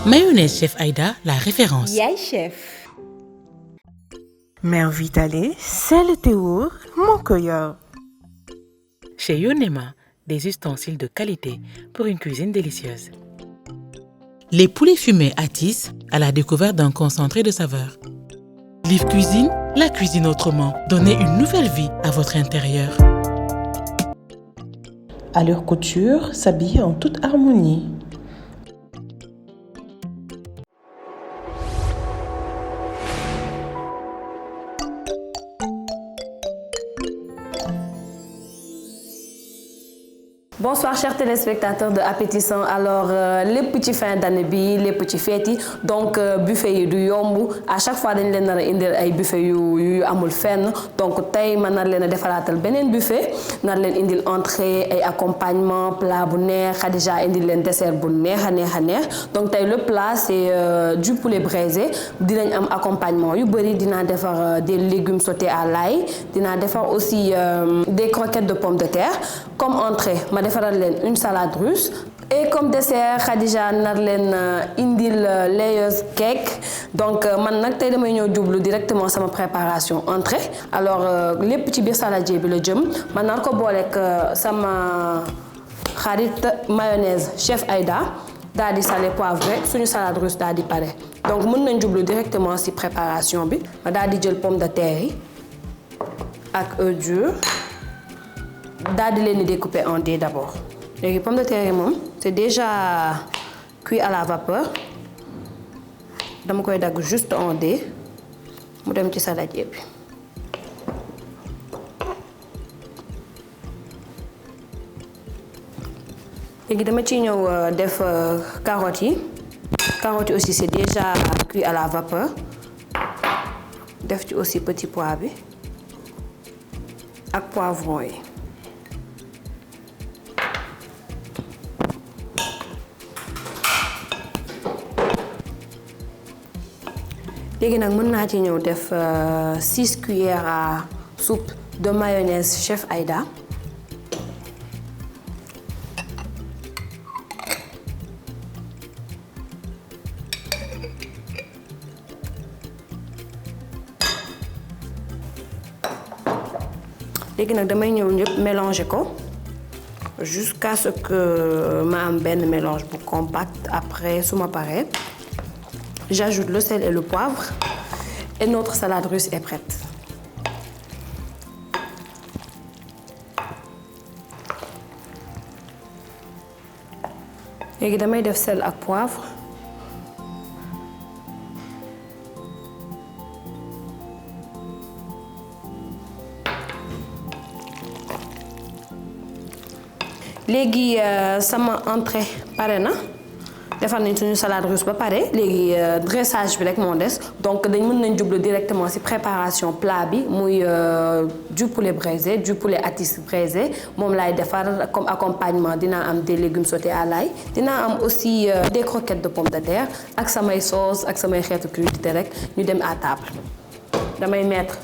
Mayonnaise Chef Aïda, la référence. Yaay chef. Mère Vitale, c'est le théour, mon cœur. Chez Yonema, des ustensiles de qualité pour une cuisine délicieuse. Les poulets fumés Atis à la découverte d'un concentré de saveurs. Live Cuisine, la cuisine autrement. Donnez une nouvelle vie à votre intérieur. Allure Couture s'habille en toute harmonie. Bonsoir chers téléspectateurs de Appétissant. Alors les petits fins d'année bi les petits fêtes donc buffet yi du yomb à chaque fois dañ leen nar a indil ay buffet yu amul fenn donc tey ma nar leen a defalaatal beneen buffet nar leen indil entrée ay accompagnement plat bu neex Khadija indil leen dessert bu neex a neex donc tey le plat c'est du poulet braisé dinañ am accompagnement yu bëri dinaa defar des légumes sautés à l'ail dinaa defar aussi des croquettes de pommes de terre comme entrée ma defaral leen une salade russe et comme dessert Khadija nar leen indil layeuse cake donc man nag tey damay ñëw jublu directement sama préparation entrée alors lépp ci biir saladier bi la jëm man nar ko booleeg sama xarit mayonnaise Chef Aïda daal di salé poivré suñu salade russe daal di pare donc mën nañ jublu directement ci préparation bi ma daal di jël pomme de terre yi ak œuf dur daal di leen di découper en dés d'abord léegi pomme de terre yi moom c'est déjà cuit à la vapeur dama koy dagg juste en dés mu dem ci saladier bi léegi dama ciy ñëw def carottes yi aussi c'est déjà cuit à la vapeur def ci aussi petit pois bi ak poivron yi léegi nag mën naa ci ñëw def 6 cuillères à soupe de mayonnaise Chef Aïda léegi nag damay ñëw ñëpp mélanger ko jusqu'à ce que ma am benn mélange bu compact après su ma paree j'ajoute le sel et le poivre et notre salade russe est prête. léegi damay def sel ak poivre léegi sama entrée pare na. defar nañ suñu salade russe ba pare léegi dressage bi rek moo des donc dañ mën nañ jublu directement ci préparation plat bi muy du poulet braisé du poulet Atis braisé moom laay defar comme accompagnement dinaa am des légumes sautés à l'ail dinaa am aussi des croquettes de pommes de terre ak samay sauce ak samay xeetu crudité rek ñu dem à table damay mettre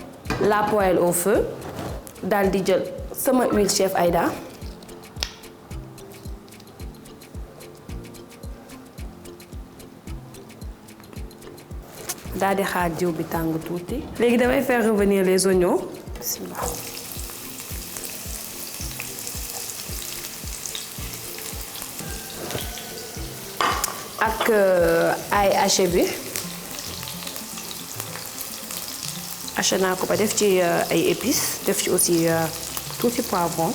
la poêle au feu daal di jël sama huile Chef Aïda daal di xaar jiw bi tàng tuuti léegi damay faire revenir les oignons bismillah ak ail haché bi haché naa ko ba def ci ay épices def ci aussi tuuti poivron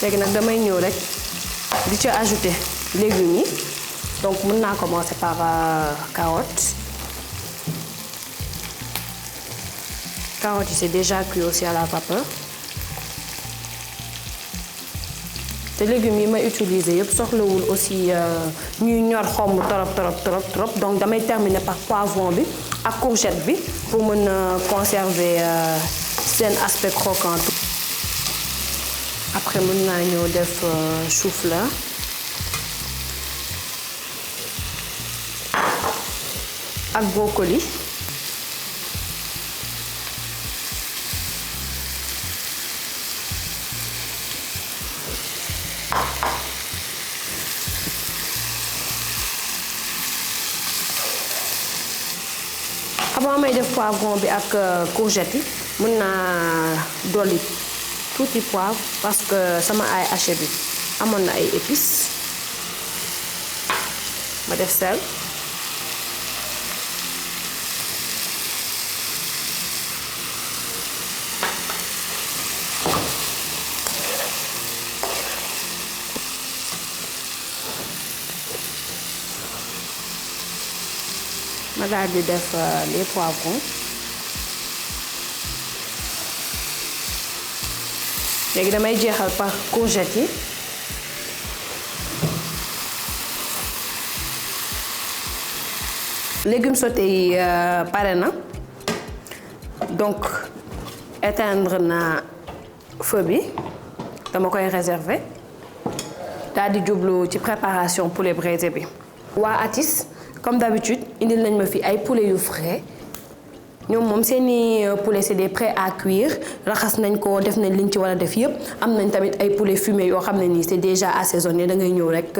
léegi nag damay ñëw rek di ci ajouter légumes yi donc mën naa commencer par carottes yi c'est déjà cuit aussi à la vapeur te légumes yi may utiliser yëpp soxlawul aussi ñuy ñor xomm trop donc damay terminer par poivron bi ak courgette bi pour mën a conserver seen aspect croquant. Après mën naa ñëw def chou-fleur ak brocoli avant may def poivron bi ak courgette yi mën naa dolli tuuti poivre parce que sama ail haché bi amoon na ay épices ma def sel. ma daal di def les poivrons léegi damay jeexal par courgette yi légumes sautés yi pare na donc éteindre naa feu bi dama koy réserver daal di jublu ci préparation poulet braisé bi. waa Atis comme d'habitude indil nañ ma fi ay poulet yu frais ñoom moom seeni poulet c'est des prêts à cuire raxas nañ ko def nañ liñ ci war a def yépp am nañ tamit ay poulet fumé yoo xam ne nii c'est déjà assaisonné da ngay ñëw rek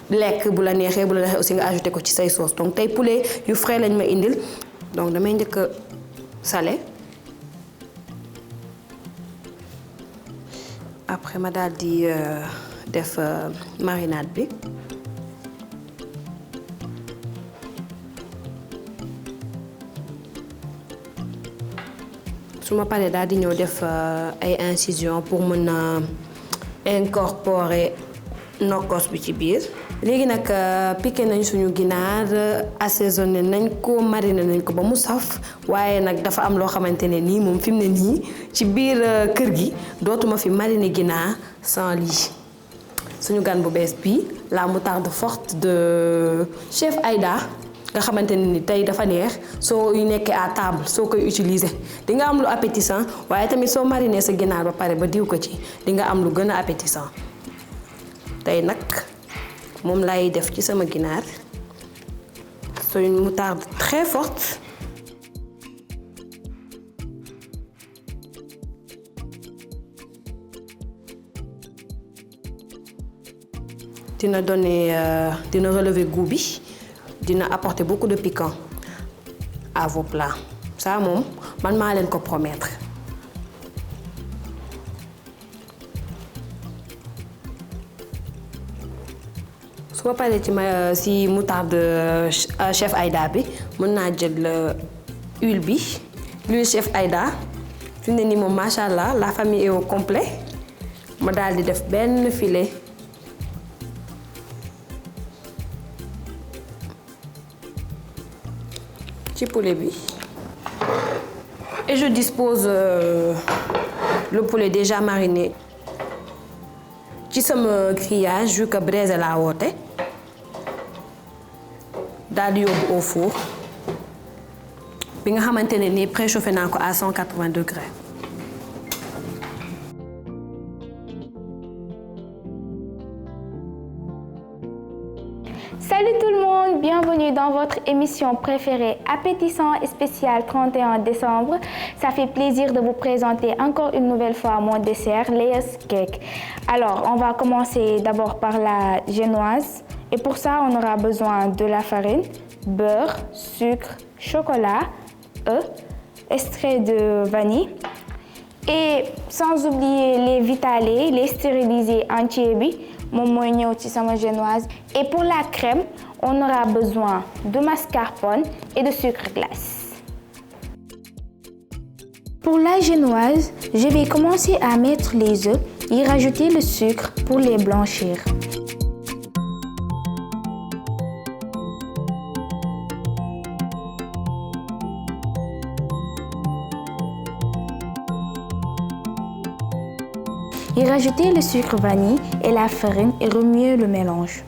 lekk bu la neexee aussi nga ajouté ko ci say sauce donc tey poulet yu frais lañ ma indil donc damay njëkk a salé après ma daal di def marinade bi. su ma paree daal di ñëw def ay incision pour mën a incorporer nokkos bi ci biir. léegi nag piqué nañ suñu ginaar assaisonné nañ ko mariné nañ ko ba mu saf waaye nag dafa am loo xamante ne nii moom fi mu ne nii ci biir kër gi dootuma fi mariné ginaar sans lii suñu gan bu bees bi la moutarde forte de chef Aïda. nga xamante ne ni tey dafa neex soo nekkee à table soo koy utiliser di nga am lu appétissant waaye tamit soo mariner sa ginaar ba pare ba diw ko ci di nga am lu gën a appétissant tey nag moom lay def ci sama ginaar c'est une moutarde très forte. dina relever goût bi. dina apporter beaucoup de piquant à vos plats ça moom man maa leen ko promettre. su ma paree ci moutarde chef Aïda bi mën naa jël huile bi l'huile chef Aïda fi mu ne nii moom macha allah la famille est au complet ma daal di def benn filet. ci poulet bi et je dispose le poulet déjà mariné ci sama grillage vu que braisé laa woote daal di yóbbu au four bi nga xamante ne nii préchauffé naa ko à 180 degrés. Salut tout le monde, bienvenue dans votre émission préférée appétissant et spéciale 31 décembre. Ça fait plaisir de vous présenter encore une nouvelle fois mon dessert, Layers Cake. Alors, on va commencer d'abord par la génoise. Et pour ça, on aura besoin de la farine, beurre, sucre, chocolat, œufs, extrait de vanille. Et sans oublier les vitalés, les stérilisés entiers bi. Moom mooy ñëw ci sama génoise. Et pour la crème, on aura besoin de mascarpone et de sucre glace. Pour la génoise, je vais commencer à mettre les œufs et rajouter le sucre pour les blanchir. Et rajouter le sucre vanille et la farine et remuer le mélange.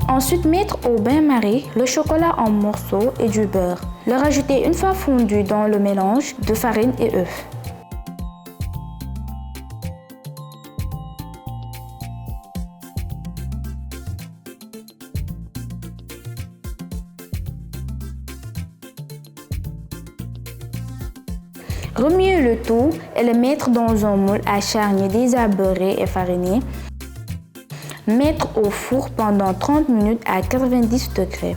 Ensuite, mettre au bain-marie le chocolat en morceaux et du beurre. Le rajouter une fois fondu dans le mélange de farine et œufs. Remuer le tout et le mettre dans un moule à charnier déjà beurré et fariné. Mettre au four pendant 30 minutes à 90 degrés.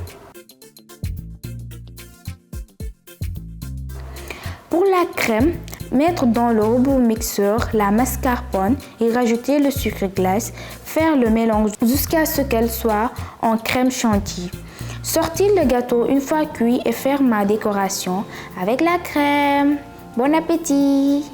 Pour la crème, mettre dans le robot mixeur la mascarpone et rajouter le sucre glace. Faire le mélange jusqu'à ce qu'elle soit en crème chantilly. Sortir le gâteau une fois cuit et faire ma décoration avec la crème. Bon appétit!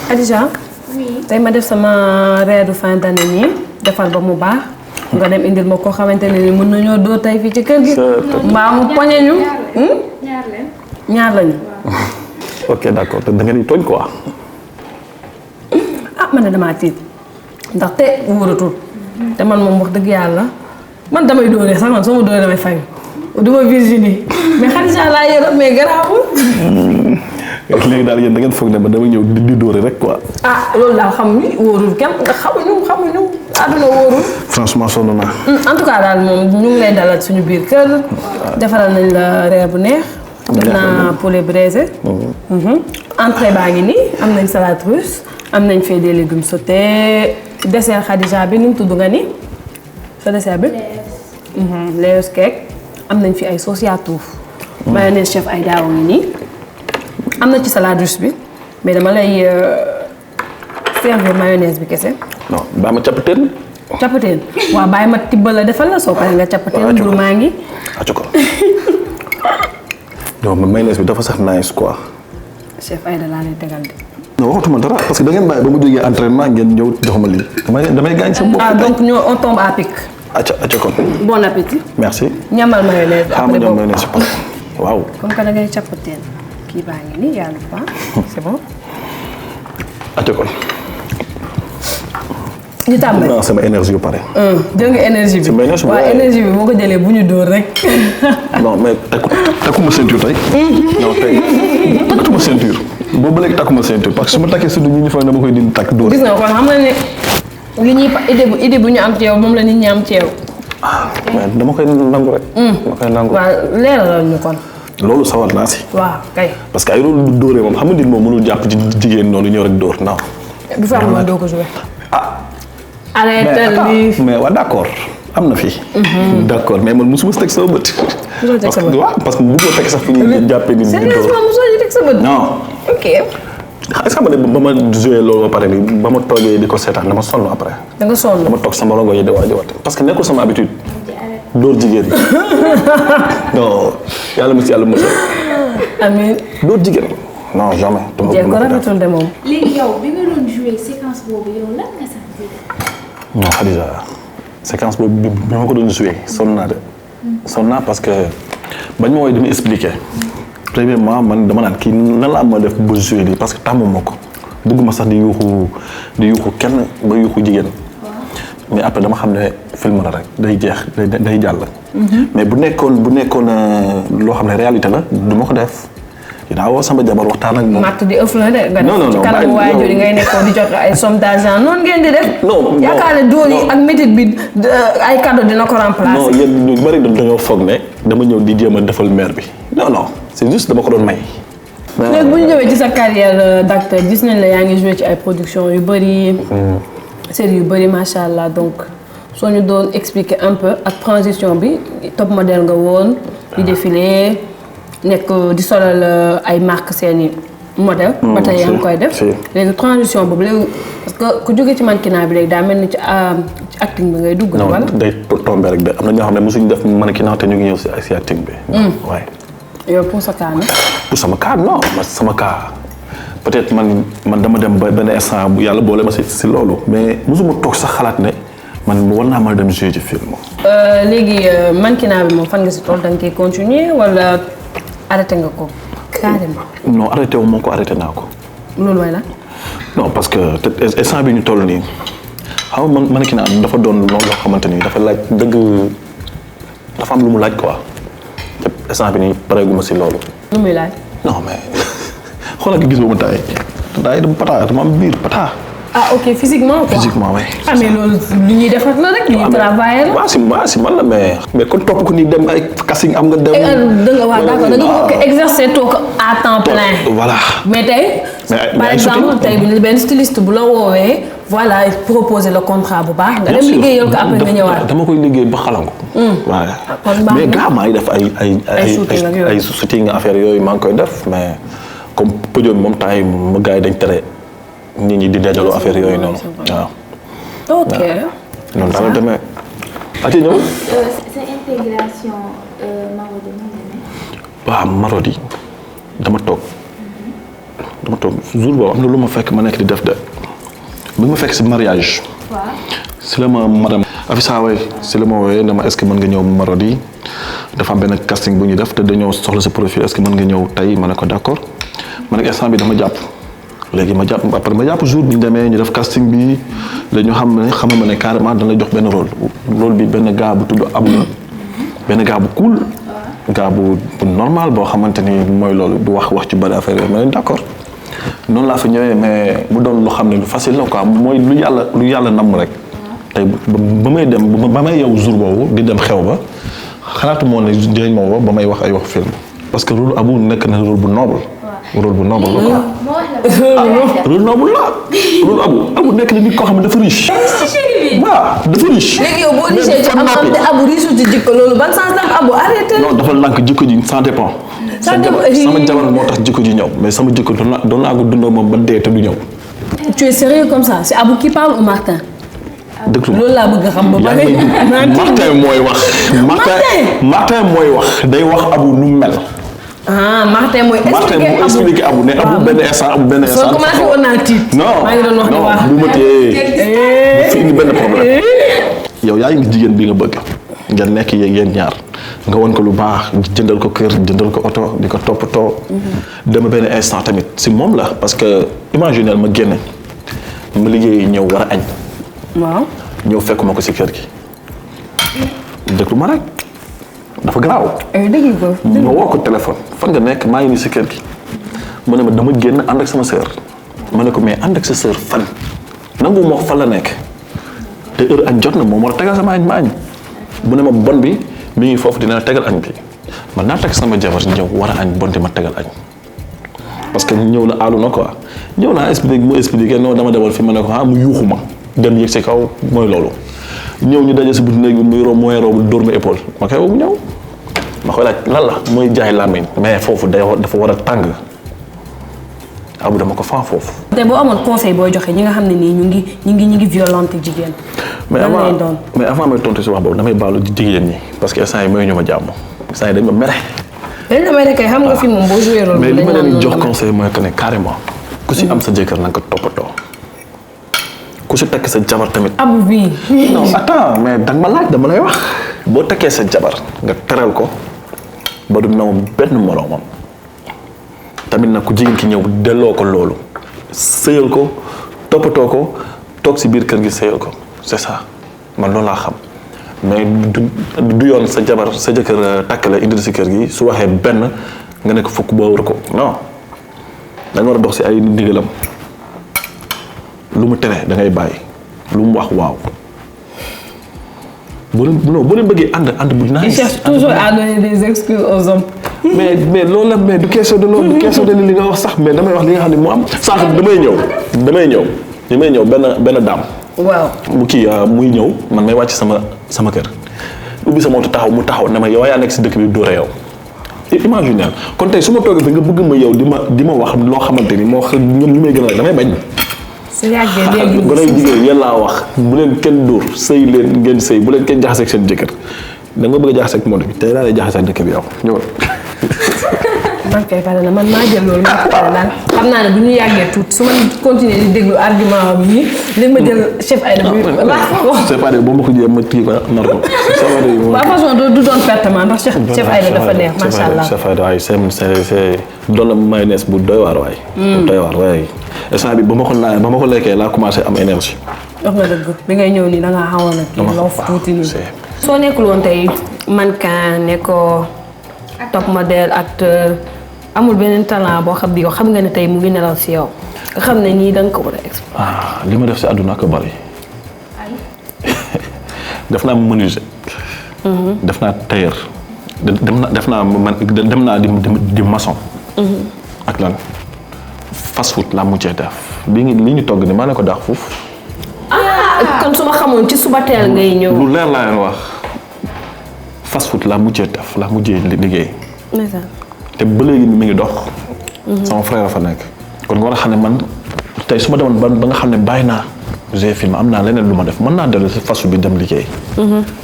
Khadija. Oui. tey ma def sama reeru fin d'année nii defal ba mu baax nga dem indil ma koo xamante ne ni mën nañoo dóor tey fii ci kër gi. mbaa mu poñe ñu. ñaar lañu. ok d'accord te da nga di tooñ quoi. ah man de damaa tiit ndaxte wóoratul te man moom wax dëgg yàlla man damay dóoree sax man soo ma dóoree damay fayu du ma Virginie mais Khadija laa yoroon mais garaawul. léegi daal yéen da ngeen foog ne man dama ñëw di dóore rek quoi. ah loolu daal xamuñu wóorul kenn ndax xamuñu àdduna wóorul. franchement sonn naa. en tout cas daal moom ñu ngi lay dalal suñu biir kër. defaral nañ la reer bu neex. def naa poulet braisé. entrée baa ngi nii am nañ salade russe am nañ fait des légumes sautés dessert Khadija bi nu mu tudd nga ni sa dessert bi. Layers cake am nañ fi ay sauce à touf. mayonnaise chef ay daaw ngi nii. am na ci salade russe bi mais dama lay servir mayonnaise bi kese. non baa ma cappateen. cappateen waaw bàyyi ma tibbal la defal la soo paree nga cappateen mburu maa ngi. acca ko non mais mayonnaise bi dafa sax nice quoi. chef Aïda laa lay tegal de. non waxatuma dara parce que da ngeen bàyyi ba mu jógee entraînement ngeen ñëw jox ma lii damay gaañ sa bopp. ah donc ñoo on tombe à pic. acca kon. bon appétit. merci. ñamal mayonnaise après boobu mayonnaise waaw. comme que da ngay cappateen kii baa ngi nii yàlla bu baax c'est bon. acca kon. ñu tàmbali non sama énergie yu pare. jël nga énergie bi. waaw énergie bi boo ko jëlee bu ñu dóor rek. non mais takkuma ceinture tey. non tey takkuma ceinture. boobu ba léegi takkuma ceinture parce que su ma takkee surtout ñi ñu foog dama koy dindi takk dóor. gis nga kon xam nga ne li ñuy idée bu ñu am ci yow moom la nit ñi am ci yow. mais dama koy nangu rek. dama koy nangu. waaw leeralal ñu kon. loolu sawar naa si. waaw kay. parce que ay loolu dóoree moom xam nga nit moom mënul jàpp ci jigéen noonu ñëw rek dóor non. bu fekkee moom doo ko joué. ah. arrêté lii mais waaw d'accord am na fi. d'accord mais man mosuma si teg sama bët. parce que waaw parce que bu ma teg sax fu ñuy jàppee nit ñi di dóor. sérieusement mosoo ñu teg sa bët. non. ok. est-ce que xam nga ba ma joué loolu ba pare nii ba ma toogee di ko seetaan dama sonn après. da nga sonn dama toog sama rongo yi di waaj a wat parce que nekkul sama habitude. dóor jigéen non yàlla mu si yàlla mosal. amiin. dóor jigéen non jamais. jéem ko rafetul de moom. léegi yow bi nga doon joué séquence boobu yow lan nga sentir. non Khadija séquence boobu bi ma ko doon joué sonn naa de. sonn naa parce que bañ ma woowee dama expliqué. premièrement man dama naan kii nan la am ma def ba joué lii parce que tàmmu ma ko bëgguma sax di yuuxu kenn ba yuuxu jigéen. mais après dama xam ne film la rek day jeex day jàll. mais bu nekkoon loo xam ne réalité la du ma ko def. dinaa woo sama jabar waxtaan ak moom. matt di ëff la de. non non non nga def ci kanamu waajur yi ngay nekkoon di jot ay somme d'argent noonu ngeen di def. non yaakaar ne dóor yi ak métit bi ay cadeau dina ko remplacer. non yéen ñu bari dañoo foog ne dama ñëw di jéem a defal mère bi non non c'est juste dama ko doon may. léegi bu ñu ñëwee ci sa carrière d'acteur gis nañ la yaa ngi joué ci ay production yu bari. série yu bari macha allah donc soo ñu doon expliquer un peu ak transition bi top modèle nga woon. di défilé nekk di solal ay marque seeni modèle ba tey yaa ngi koy def. léegi transition boobu léegi parce que ku jógee ci mannequinat bi léegi daa mel ni ci acting bi ngay dugg. wala non day tombé rek de am na ñoo xam ne mosuñu def mannequinat te ñu ngi ñëw si acting bi. waaye. yow pour sa cas nag. pour sama cas non sama cas peut-être man dama dem ba benn instant bu yàlla boole ma si loolu mais mosuma toog sax xalaat ne man war naa mën a dem jouer ci film. léegi mannequinat bi moom fan nga si tool da nga koy continuer wala arrêté nga ko carrément. non arrêté wu ma ko arrêté naa ko. loolu mooy la. non parce que instant bi ñu toll nii xam nga mannequinat dafa doon loo xamante ni dafa laaj dëgg dafa am lu mu laaj quoi te instant bi nii pareeguma si loolu. lu muy laaj. non mais xoolal nga gis ba mu taay dama pata dama am biir pata. ah ok physiquement quoi. physiquement oui. ah mais loolu lu ñuy defar la rek lu ñuy travailler la. waaw si man la mais kon topp ko ni dem ay casting am nga dem. da nga wax d'accord da nga bëgg exercer toog à temps plein. voilà. mais tey. par exemple tey bi benn styliste bu la woowee voilà proposer le contrat bu baax. nga dem liggéeyal ko après nga ñëwaat. dama koy liggéey ba xalangu. waaw mais gars maa ngi def ay shooting affaire yooyu maa ngi koy def mais comme podium moom temps yi ma gars yi dañ tere. nit ñi di dajaloo affaire yooyu noonu waaw. ok. noonu daal la demee. ati ñëw. sa intégration Marodi moom la. waaw Marodi dama toog jour boobu am na lu ma fekk ma nekk di def de bi ma fekk si mariage. waaw. si la ma madame Afisa way si la ma woowee dama est-ce que mën nga ñëw Marodi dafa am benn casting bu ñuy def te dañoo soxla sa profil est-ce que mën nga ñëw tey ma ne ko d'accord ma ne instant bi dama jàpp. léegi ma jàpp jour bi ñu demee ñu def casting bi dañu xam ne carrément dana jox benn rôle bi benn gars bu tudd Abou la benn gars bu cool gars bu normal boo xamante ni mooy loolu du wax ci bari affaire yooyu ma ne d'accord noonu laa fa ñëwee mais mu doon lu xam ne lu facile la quoi mooy lu yàlla namm rek tey ba may dem ba may yow jour boobu di dem xew ba xalaatu moo ne dinañ ma woo ba may wax ay wax film parce que rôle Abou nekk na rôle bu noble rôle bu noble la quoi. rôle noble la rôle Abou nekk na nit koo xam ne dafa riche. waaw dafa riche. léegi yow boo riche ci am te Abou riche ci jikko loolu ban sens la Abou arrêté. non dafa nànk jikko ji ça dépend. sama jabar moo tax jikko ji ñëw mais sama jikko doon naa ko dundoo moom ba dee te du ñëw. tu es sérieux comme ça c'est Abou qui parle ou Martin. dëgg la loolu laa bëgg a xam ba pare. Martin mooy wax. Martin mooy wax day wax Abou nu mu mel. Martin mooy expliqué Abou ne Abou benn instant. soo commencé woon naa tiit. maa ngi doon wax ne waaw bu ma téye fi indi benn problème. yow yaa ngi jigéen bi nga bëgg nga nekk yéen ñaar nga won ko lu baax jëndal ko kër jëndal ko oto di ko toppatoo. dama benn instant tamit si moom la parce que imaginel ma génne ma liggéey ñëw war a añ. waaw ñëw fekkuma ko si kër gi déglu ma rek. dafa garaaw. dégg ko. ma woo ko téléphone fan nga nekk maa ngi nii si kër gi mu ne ma dama génn ànd ak sama sœur ma ne ko mais ànd ak sa sœur fan nangu ma fan la nekk te heure añ jot na moom war a tegal sama añ ma añ bu ne ma bon bi mi ngi foofu dina la tegal añ bi man naa teg sama jabar ñëw war a añ bon di ma tegal añ parce que ñëw na aalu na quoi ñëw naa expliqué non dama demal fi ma ne ko mu yuuxu ma dem yëg si kaw mooy loolu ñëw ñu daje si buntu néeg bi muy romb dóor ma épaule ma koy woo mu ñëw. ma koy laaj lan la mooy jaay làmmiñ mais foofu dafa war a tàng Abou dama ko fan foofu. te boo amoon conseil booy joxe ñi nga xam ne nii ñu ngi violente jigéen. mais avant may tontu si wax boobu damay baalu jigéen ñi parce que instant yi may ñu ma jàmm instant yi dañ ma mere. dañ la mere kay xam nga fi moom boo joué rôle mais li ma leen jox conseil mooy que ne carrément ku si am sa jëkkër na nga ko toppatoo ku si tekk sa jabar tamit. Abou bii. non attends mais danga ma laaj dama lay wax boo tekkee sa jabar nga teral ko. ba du naw benn moroomam tamit nag ku jigéen ki ñëw delloo ko loolu sëyal ko toppatoo ko toog si biir kër gi sëyal ko c'est ça man loolu laa xam mais du yoon sa jabar sa jëkkër takk la indi si kër gi su waxee benn nga nekk fukk boo war ko non dañ war a dox si ay ndigalam lu mu tere da ngay bàyyi lu mu wax waaw. boo leen bëggee ànd bu nice. il cherche toujours à donner des excuses aux hommes. mais loolu la mais du question de loolu du question de li nga wax sax mais damay wax li nga xam ne moo am sànq damay ñëw benn daam. waaw mu kii muy ñëw man may wàcc sama kër ubbi sama moto taxaw mu taxaw ne ma yow yaa nekk si dëkk bi dóore yow. imaginer kon tey su ma toogee fi nga bëgg ma yow di ma wax loo xamante ni moo xam ñoom ñu may gën a damay bañ. su yàggee léegi gone yu jigéen yéen laa wax bu leen kenn dóor sëy leen ngeen sëy bu leen kenn jaxaseeg seen jëkkër da nga bëgg a jaxaseeg monde bi tey laa lay jaxaseeg dëkk bi yow ñëwal. man kay pare na man maa jël loolu maa pare naan xam naa ne bu ñu yàggee tuuti su ma continuer di déglu argument am yi li ma jël chef Aïda bi c'est pas boo ma ko jëlee ma tii ko nar ko. waaw façon du doon pertement ndax chef Aïda dafa neex macha allah. chef Aïda waaye c'est doon na mayonnaise bu doy waar waay. bu doy waar waay instant bi ba ma ko lekkee laa commencé am énergie. wax nga dëgg bi ngay ñëw nii da ngaa xawoon nag kii loof tuuti nii. soo nekkul woon tey mannequin nekkoo top modèle acteur amul beneen talent boo xam bi yow xam nga ne tey mu ngi nelaw si yow nga xam ne nii da nga ko war a exploiter. li ma def si àdduna ak bari. def naa menuisier. def naa tailleur. dem naa di maçon. ak lan fast food laa mujjee def li ñu togg ni maa ne ko daax foofu. kon su ma xamoon ci suba teel ngay ñëw. lu leer laa leen wax fast food laa mujjee def laa mujjee liggéey. te ba léegi mi ngi dox. sama frère fa nekk. kon nga war a xam ne man tey su ma demoon ba nga xam ne bàyyi naa j'ai film am naa leneen lu ma def mën naa dellu si fast food bi dem liggéey.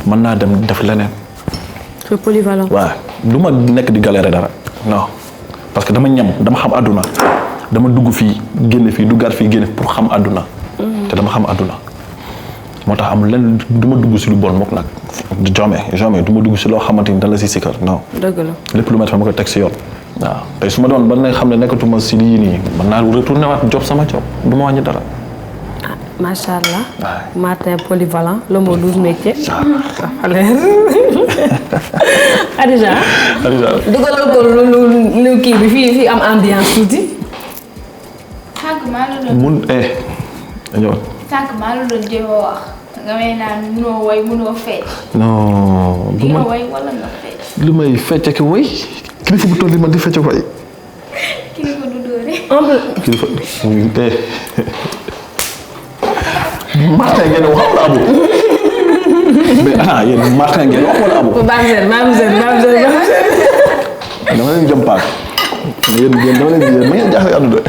mën naa dem def leneen. c'est polyvalent. waaw lu ma nekk di galérer dara non parce que dama xam àdduna dama dugg fii génn fii duggaat fii génn pour xam àdduna. te dama xam àdduna moo tax am lenn du ma dugg si lu bon moom nag jamais du ma dugg si loo xamante ni dana la si sikkar non. dëgg la lépp lu ma def ma koy teg si yoon. waaw tey su ma doon ba nga xam ne nekkatuma si lii nii mën naa retourné waat job sama job du ma wàññi dara. macha allah. Martin polyvalent le mot 12 métiers. Khadija. dugalal ko lu kii bi fii am ambiance tuuti. sànq maa la doon. sànq maa la doon jéem a wax nga may naan munoo way munoo fecc. non di nga way wala nga fecc. lu may fecc ak way kilifa bu toll nii man di fecc ak way. kilifa du dóore. kilifa Martin ngeen wax wala Abu mais yéen Martin ngeen wax wala Abu. dama leen jëm paak yéen dama leen ma ngeen jaaxle àdduna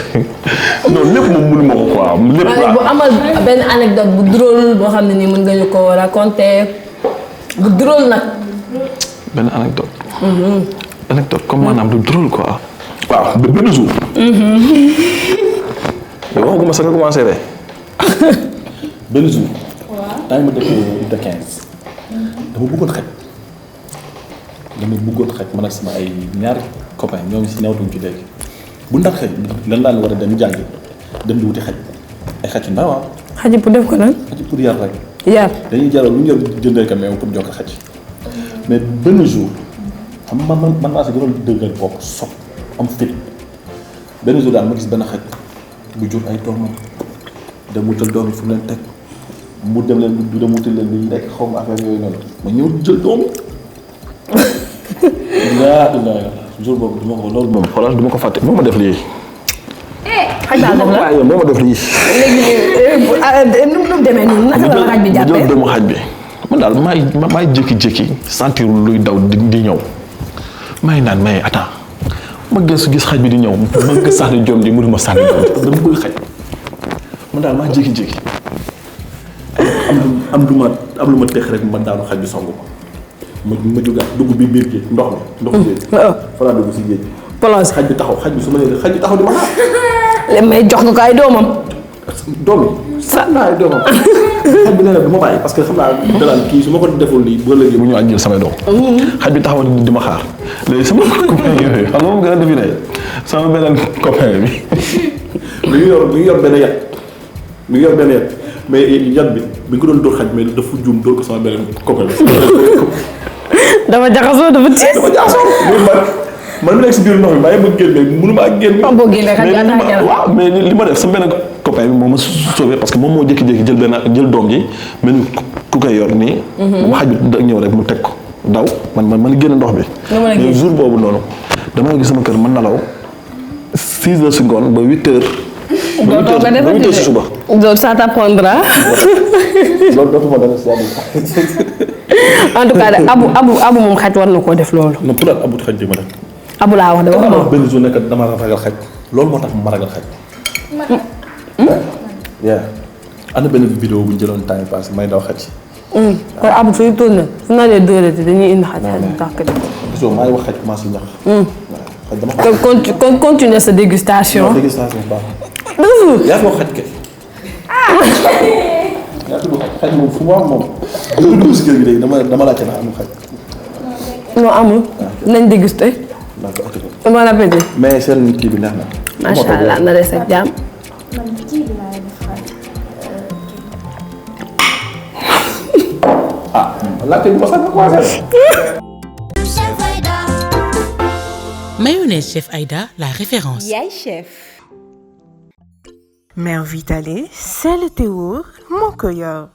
non lépp moom mënu ma ko quoi lépp bu amal benn anecdote bu drôle boo xam ne nii mën nga ñu ko raconter bu drôle nag. benn anecdote comme maanaam du drôle quoi. waaw benn jour. yow waxaguma sax nga commencé rek. benn jour. waaw temps yi ma dëkk de 15. dama bëggoon xaj man ak sama ay ñaari copains ñoom si newtuñ ci léegi bu ndax xëy lan laa war a dem jàngi dem di wuti xaj ay xaj yu ndaw ah. xaj pour def ko lan. xaj pour yar rek. yar dañuy jaral lu ñu jëndee ko meew pour jox ko xaj. mais benn jour xam nga man maa si gënoon dëggal bopp sopp am fit benn jour daal ma gis benn xaj bu jur ay doomam dem wutal doom yi fu mu leen teg mu dem leen du dem wutal leen li lekk xaw ma affaire yooyu noonu ma ñëw jël doom yi. jour boobu du ma ko loolu moom xoolal du ma ko fàtte moo ma def lii. xaj daal def la moo ma def lii. léegi nu mu demee nii naka la xaj bi jàppee jël doomu xaj bi man daal maay jékki-jékki sentir luy daw di ñëw may naan mais attends ma gis xaj bi di ñëw ma gis sànni jom ji mu ma sànni jom dama bëgg xaj man daal maa jékki-jékki am lu ma teex rek ma daanu xaj bi songu ma jógaat dugg bi biir géej ndox géej. fa laa dugg si géej. plonge xaj bi taxaw xaj bi su ma nee xaj bi taxaw di ma xaar. mais jox nga ko ay doomam. doom yi. naa ay doomam. xaj bi nee na du ma bàyyi parce que xam naa dalaan kii su ma ko deful lii ba léegi mu ñëwaat jël samay doom. xaj bi taxaw di ma xaar léegi sama copain yooyu xam nga moom gën a defi ne sama beneen copain bi mi ngi yor benn yat mais yat bi nga ko doon dóor xaj mais dafa juum dóor ko sama beneen copain bi. dafa jaxasoo man mi nekk si biir ndox mi maa ngi bëgg génne mënu maa génn. boo génnee xaj bi waaw mais li ma def sama benn copain bi moo ma sauvé parce que moom moo jékki-jékki jël doom ji mel ni ku koy yor nii. mu xaj bi ñëw rek mu teg ko daw man génn ndox bi. mais jour boobu noonu damay gis sama kër man nalaw 6 heures si ngoon ba 8 heures. doo toog a defar 8 heures si suba. donc ça t'apprendra. loolu dootuma dara si en tout cas de abu moom xaj war na koo def loolu. non pour abu xaj di ma def. abu laa wax de wax dama benn jour nekk dama ragal xaj loolu moo tax ma ragal xaj. am na benn vidéo bu ñu jëloon temps yi passé may daw xaj. kon abu suy tourné su na lee dóorati dañuy indi xaj tax ko def. gisoo maa ngi wax xaj commencé ñax. Qu'on continue sa dégustation. Dégustation baax na. yaa ko xaj kay. yaa tudd xaj moom fu mu am moom. dama dugg si kër gi léegi dama laajte naa amul xaj. non amul. nañ dégusté. bon appétit. mais seen kii bi neex na. macha allah na des ak jàmm. ah laajte bi ma sax nga commencé. Mayonnaise Chef Aïda, la référence. Yaay chef. Mère Vitale, c'est le théour, mon cœur.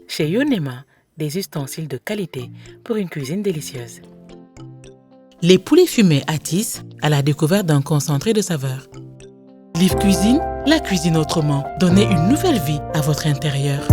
Chez Yonema, des ustensiles de qualité pour une cuisine délicieuse. Les poulets fumés Atis à la découverte d'un concentré de saveurs. Live Cuisine, la cuisine autrement. Donnez une nouvelle vie à votre intérieur.